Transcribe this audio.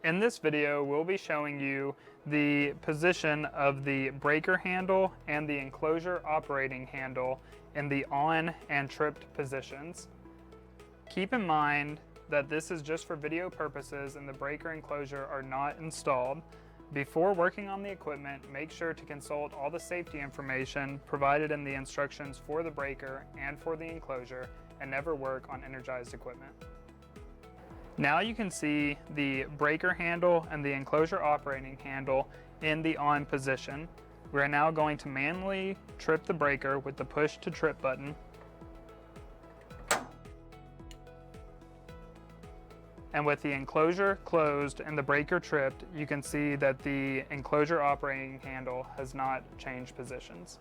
In this video, we'll be showing you the position of the breaker handle and the enclosure operating handle in the on and tripped positions. Keep in mind that this is just for video purposes and the breaker enclosure are not installed. Before working on the equipment, make sure to consult all the safety information provided in the instructions for the breaker and for the enclosure, and never work on energized equipment. Now you can see the breaker handle and the enclosure operating handle in the on position. We're now going to manually trip the breaker with the push to trip button. And with the enclosure closed and the breaker tripped, you can see that the enclosure operating handle has not changed positions.